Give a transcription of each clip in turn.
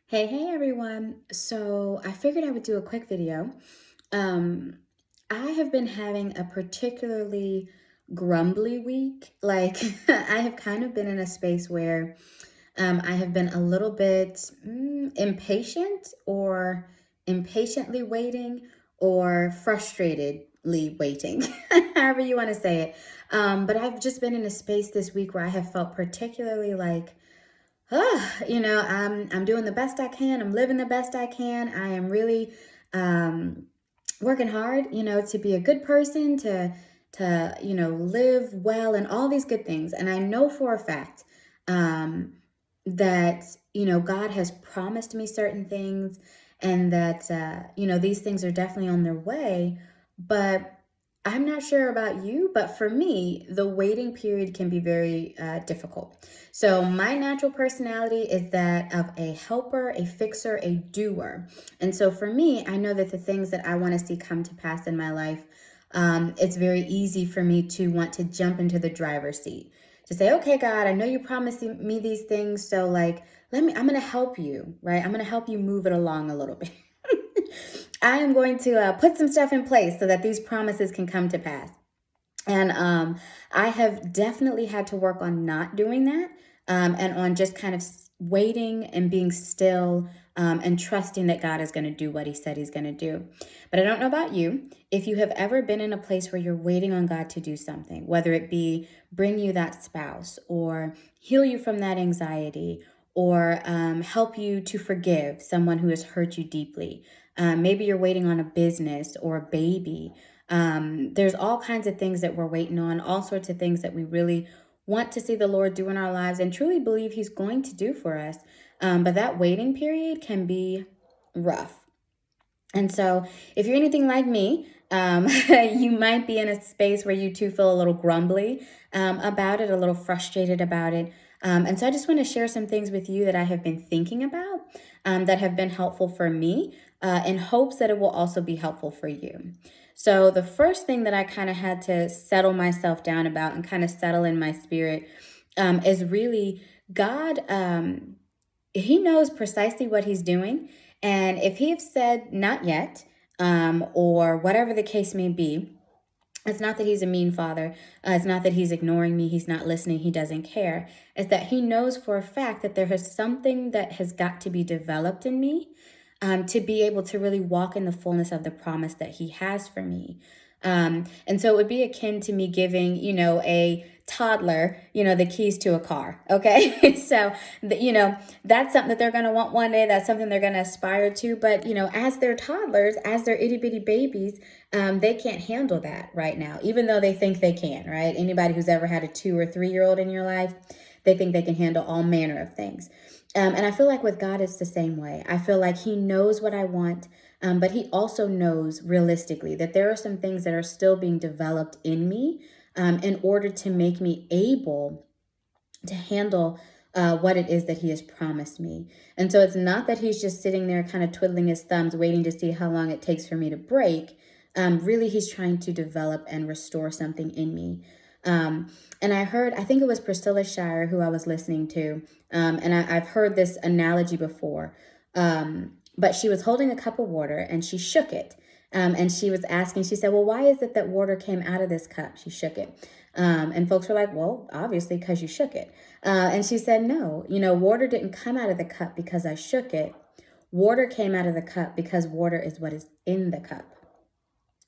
Hey everyone. So I figured I would do a quick video. Um, I have been having a particularly grumbly week. Like I have kind of been in a space where I have been a little bit impatient or impatiently waiting or frustratedly waiting, however you want to say it. But I've just been in a space this week where I have felt particularly like I'm doing the best I can. I'm living the best I can. I am really um, working hard, to be a good person, to live well and all these good things. And I know for a fact um, that, God has promised me certain things and that, these things are definitely on their way. But I'm not sure about you, but for me, the waiting period can be very difficult. So, my natural personality is that of a helper, a fixer, a doer. And so, for me, I know that the things that I want to see come to pass in my life, it's very easy for me to want to jump into the driver's seat to say, okay, God, I know you promised me these things. So, like, I'm going to help you, right? I'm going to help you move it along a little bit. I am going to put some stuff in place so that these promises can come to pass. And I have definitely had to work on not doing that and on just kind of waiting and being still and trusting that God is going to do what he said he's going to do. But I don't know about you. If you have ever been in a place where you're waiting on God to do something, whether it be bring you that spouse or heal you from that anxiety or help you to forgive someone who has hurt you deeply. Maybe you're waiting on a business or a baby. There's all kinds of things that we're waiting on, all sorts of things that we really want to see the Lord do in our lives and truly believe he's going to do for us. But that waiting period can be rough. And so, if you're anything like me, you might be in a space where you too feel a little grumbly about it, a little frustrated about it. And so, I just want to share some things with you that I have been thinking about that have been helpful for me in hopes that it will also be helpful for you. So, the first thing that I kind of had to settle myself down about and kind of settle in my spirit is really God. He knows precisely what he's doing. And if he has said not yet, or whatever the case may be, it's not that he's a mean father. It's not that he's ignoring me. He's not listening. He doesn't care. It's that he knows for a fact that there is something that has got to be developed in me to be able to really walk in the fullness of the promise that he has for me. And so it would be akin to me giving, a toddler, the keys to a car. Okay. So, that's something that they're going to want one day. That's something they're going to aspire to. But, as they're toddlers, as they're itty bitty babies, they can't handle that right now, even though they think they can, right? Anybody who's ever had a 2 or 3 year old in your life, they think they can handle all manner of things. And I feel like with God, it's the same way. I feel like he knows what I want. But he also knows realistically that there are some things that are still being developed in me in order to make me able to handle what it is that he has promised me. And so it's not that he's just sitting there kind of twiddling his thumbs, waiting to see how long it takes for me to break. Really, he's trying to develop and restore something in me. And I think it was Priscilla Shire who I was listening to. And I've heard this analogy before. But she was holding a cup of water and she shook it. And she was asking, she said, well, why is it that water came out of this cup? She shook it. And folks were like, well, obviously, because you shook it. And she said, no, water didn't come out of the cup because I shook it. Water came out of the cup because water is what is in the cup.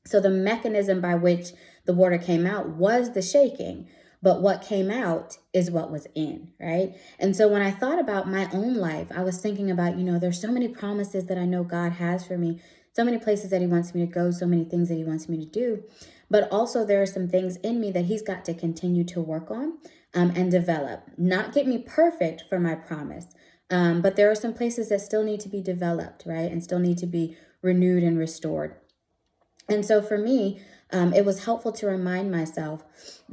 So the mechanism by which the water came out was the shaking, but what came out is what was in, right? And so when I thought about my own life, I was thinking about, there's so many promises that I know God has for me, so many places that he wants me to go, so many things that he wants me to do. But also there are some things in me that he's got to continue to work on and develop. Not get me perfect for my promise, but there are some places that still need to be developed, right? And still need to be renewed and restored. And so for me, it was helpful to remind myself,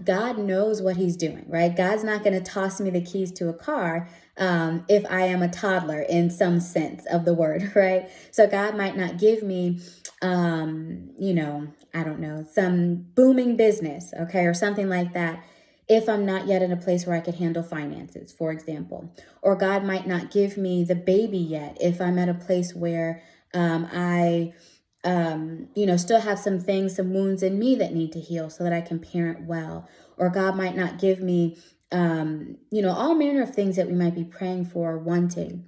God knows what he's doing, right? God's not going to toss me the keys to a car if I am a toddler in some sense of the word, right? So God might not give me, I don't know, some booming business, okay, or something like that, if I'm not yet in a place where I could handle finances, for example. Or God might not give me the baby yet if I'm at a place where I still have some things, some wounds in me that need to heal so that I can parent well. Or God might not give me, all manner of things that we might be praying for or wanting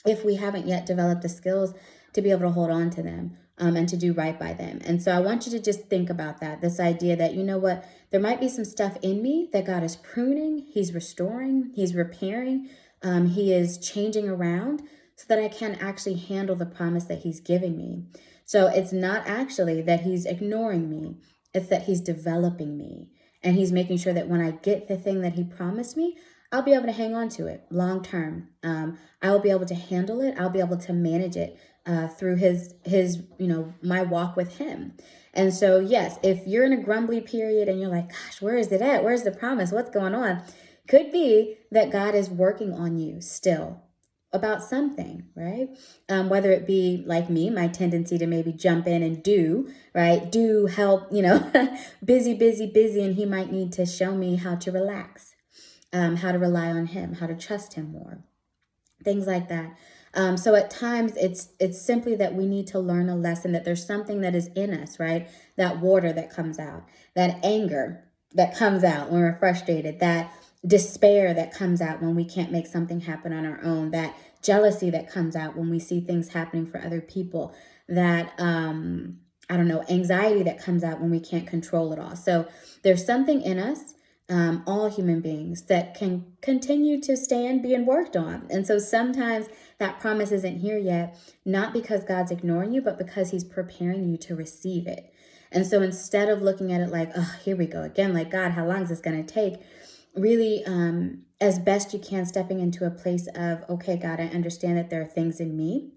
if we haven't yet developed the skills to be able to hold on to them, and to do right by them. And so I want you to just think about that, this idea that, you know what, there might be some stuff in me that God is pruning, He's restoring, He's repairing, He is changing around so that I can actually handle the promise that He's giving me. So it's not actually that He's ignoring me, it's that He's developing me. And He's making sure that when I get the thing that He promised me, I'll be able to hang on to it long term. I will be able to handle it. I'll be able to manage it through my walk with Him. And so, yes, if you're in a grumbly period and you're like, gosh, where is it at? Where's the promise? What's going on? Could be that God is working on you still about something, right? Whether it be like me, my tendency to maybe jump in and do, right? Do help, busy, busy, busy. And He might need to show me how to relax, how to rely on Him, how to trust Him more, things like that. So at times it's simply that we need to learn a lesson, that there's something that is in us, right? That water that comes out, that anger that comes out when we're frustrated, that despair that comes out when we can't make something happen on our own, that jealousy that comes out when we see things happening for other people, that anxiety that comes out when we can't control it all. So there's something in us, all human beings, that can continue to stand being worked on. And so sometimes that promise isn't here yet, not because God's ignoring you, but because He's preparing you to receive it. And so instead of looking at it like, oh, here we go again, like, God, how long is this going to take? Really, as best you can, stepping into a place of, okay, God, I understand that there are things in me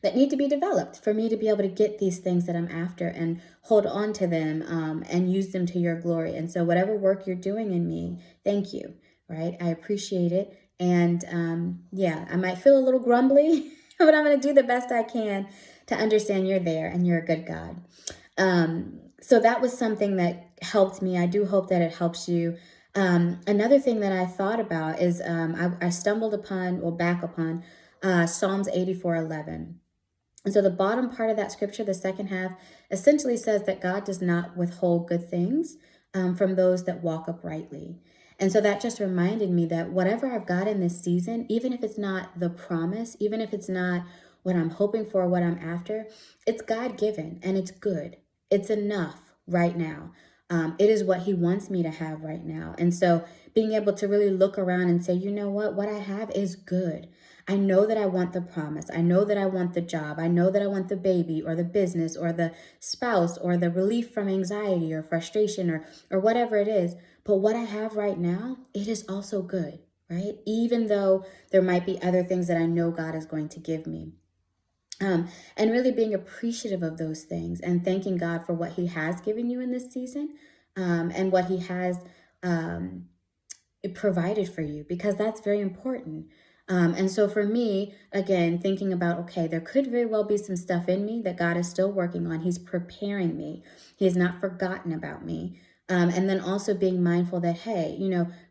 that need to be developed for me to be able to get these things that I'm after and hold on to them, and use them to your glory. And so whatever work you're doing in me, thank you, right? I appreciate it. And I might feel a little grumbly, but I'm going to do the best I can to understand you're there and you're a good God. So that was something that helped me. I do hope that it helps you. Another thing that I thought about is I stumbled upon, back upon Psalms 84:11. And so the bottom part of that scripture, the second half, essentially says that God does not withhold good things from those that walk uprightly. And so that just reminded me that whatever I've got in this season, even if it's not the promise, even if it's not what I'm hoping for, what I'm after, it's God-given and it's good. It's enough right now. It is what He wants me to have right now. And so being able to really look around and say, you know what I have is good. I know that I want the promise. I know that I want the job. I know that I want the baby or the business or the spouse or the relief from anxiety or frustration or whatever it is. But what I have right now, it is also good, right? Even though there might be other things that I know God is going to give me. And really being appreciative of those things and thanking God for what He has given you in this season, and what He has provided for you, because that's very important. And so for me, again, thinking about, okay, there could very well be some stuff in me that God is still working on. He's preparing me. He has not forgotten about me. And then also being mindful that, hey,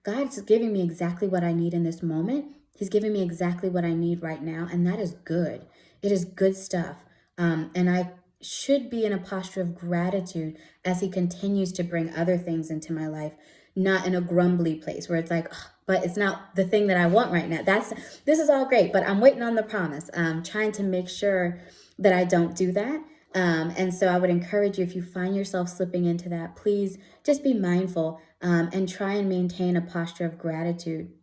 God's giving me exactly what I need in this moment. He's giving me exactly what I need right now. And that is good. It is good stuff. And I should be in a posture of gratitude as He continues to bring other things into my life, not in a grumbly place where it's like, "Ugh, but it's not the thing that I want right now. This is all great, but I'm waiting on the promise." Trying to make sure that I don't do that. And so I would encourage you, if you find yourself slipping into that, please just be mindful, and try and maintain a posture of gratitude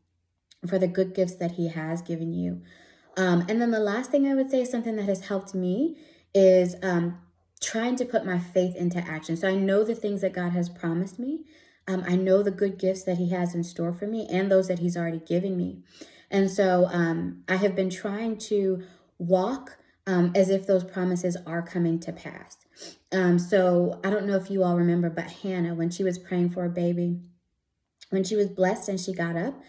for the good gifts that He has given you. And then the last thing I would say is something that has helped me is trying to put my faith into action. So I know the things that God has promised me. I know the good gifts that He has in store for me and those that He's already given me. And so I have been trying to walk as if those promises are coming to pass. So I don't know if you all remember, but Hannah, when she was praying for a baby, when she was blessed and she got up,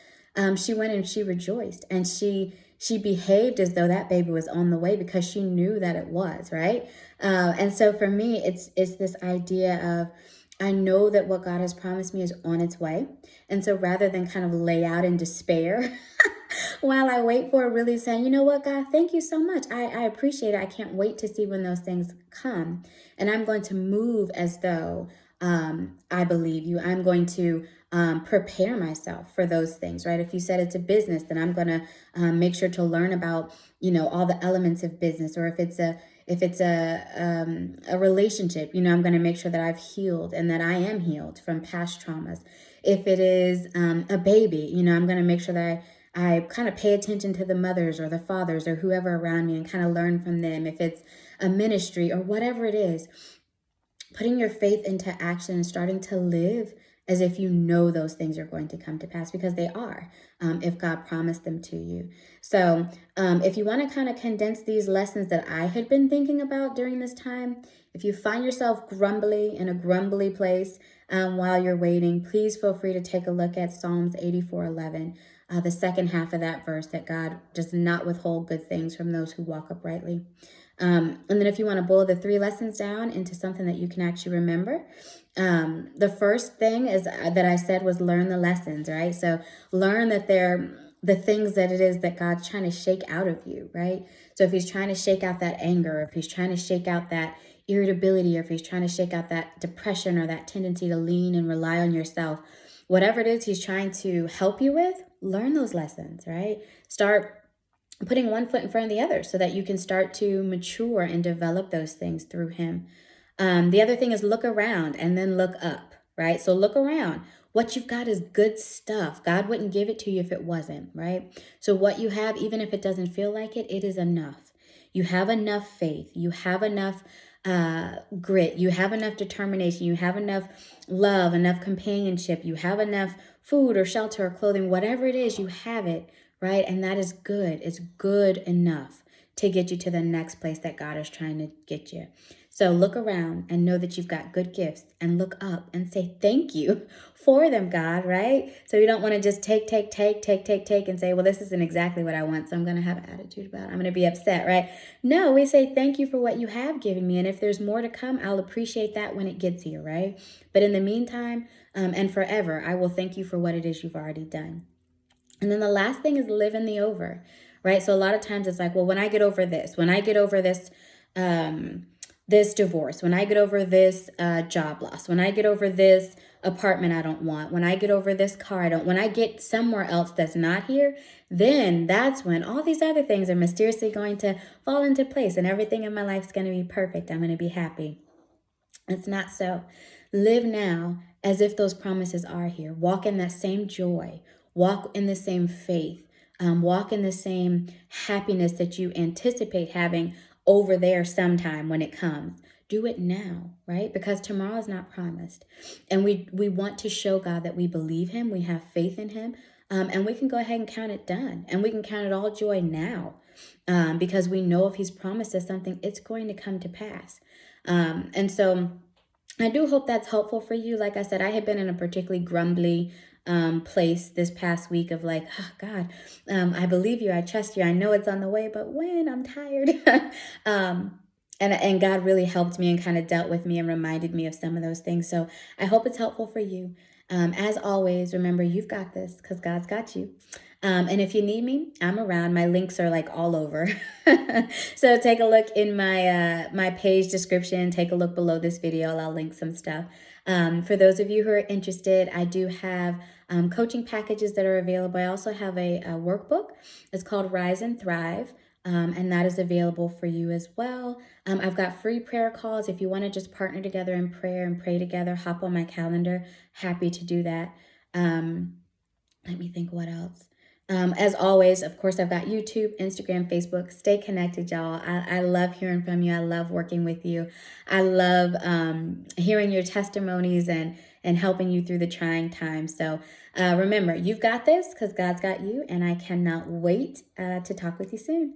she went and she rejoiced, and she behaved as though that baby was on the way because she knew that it was, right? And so for me, it's this idea of I know that what God has promised me is on its way. And so rather than kind of lay out in despair while I wait for it, really saying, you know what, God, thank you so much. I appreciate it. I can't wait to see when those things come. And I'm going to move as though I believe you. I'm going to prepare myself for those things, right? If you said it's a business, then I'm going to make sure to learn about, all the elements of business. Or if it's a relationship, I'm going to make sure that I've healed and that I am healed from past traumas. If it is a baby, I'm going to make sure that I kind of pay attention to the mothers or the fathers or whoever around me and kind of learn from them. If it's a ministry or whatever it is, putting your faith into action and starting to live as if you know those things are going to come to pass, because they are, if God promised them to you. So if you want to kind of condense these lessons that I had been thinking about during this time, if you find yourself grumbly in a grumbly place while you're waiting, please feel free to take a look at Psalms 84:11, the second half of that verse, that God does not withhold good things from those who walk uprightly. And then if you want to boil the 3 lessons down into something that you can actually remember, the first thing is that I said was learn the lessons, right? So learn that they're the things that it is that God's trying to shake out of you, right? So if he's trying to shake out that anger, if he's trying to shake out that irritability, or if he's trying to shake out that depression or that tendency to lean and rely on yourself, whatever it is he's trying to help you with, learn those lessons, right? Start putting one foot in front of the other so that you can start to mature and develop those things through him. The other thing is look around and then look up, right? So look around. What you've got is good stuff. God wouldn't give it to you if it wasn't, right? So what you have, even if it doesn't feel like it, it is enough. You have enough faith. You have enough grit. You have enough determination. You have enough love, enough companionship. You have enough food or shelter or clothing. Whatever it is, you have it, right? And that is good. It's good enough to get you to the next place that God is trying to get you. So look around and know that you've got good gifts, and look up and say thank you for them, God, right? So you don't want to just take and say, well, this isn't exactly what I want, so I'm going to have an attitude about it. I'm going to be upset, right? No, we say thank you for what you have given me. And if there's more to come, I'll appreciate that when it gets here, right? But in the meantime, and forever, I will thank you for what it is you've already done. And then the last thing is live in the over, right? So a lot of times it's like, well, when I get over this, this divorce, when I get over this job loss, when I get over this apartment I don't want, when I get over this car I don't, when I get somewhere else that's not here, then that's when all these other things are mysteriously going to fall into place and everything in my life is going to be perfect. I'm going to be happy. It's not so. Live now as if those promises are here. Walk in that same joy. Walk in the same faith. Walk in the same happiness that you anticipate having over there sometime when it comes. Do it now, right? Because tomorrow is not promised. And we want to show God that we believe him, we have faith in him, and we can go ahead and count it done. And we can count it all joy now, because we know if he's promised us something, it's going to come to pass. And so I do hope that's helpful for you. Like I said, I had been in a particularly grumbly place this past week of like, oh God, I believe you, I trust you, I know it's on the way, but when? I'm tired. And God really helped me and kind of dealt with me and reminded me of some of those things. So I hope it's helpful for you. As always, remember, you've got this because God's got you. And if you need me, I'm around. My links are like all over. So take a look in my page description. Take a look below this video. I'll link some stuff. For those of you who are interested, I do have coaching packages that are available. I also have a workbook. It's called Rise and Thrive. And that is available for you as well. I've got free prayer calls. If you want to just partner together in prayer and pray together, hop on my calendar. Happy to do that. Let me think what else. As always, of course, I've got YouTube, Instagram, Facebook. Stay connected, y'all. I love hearing from you. I love working with you. I love hearing your testimonies and helping you through the trying times. So remember, you've got this because God's got you, and I cannot wait to talk with you soon.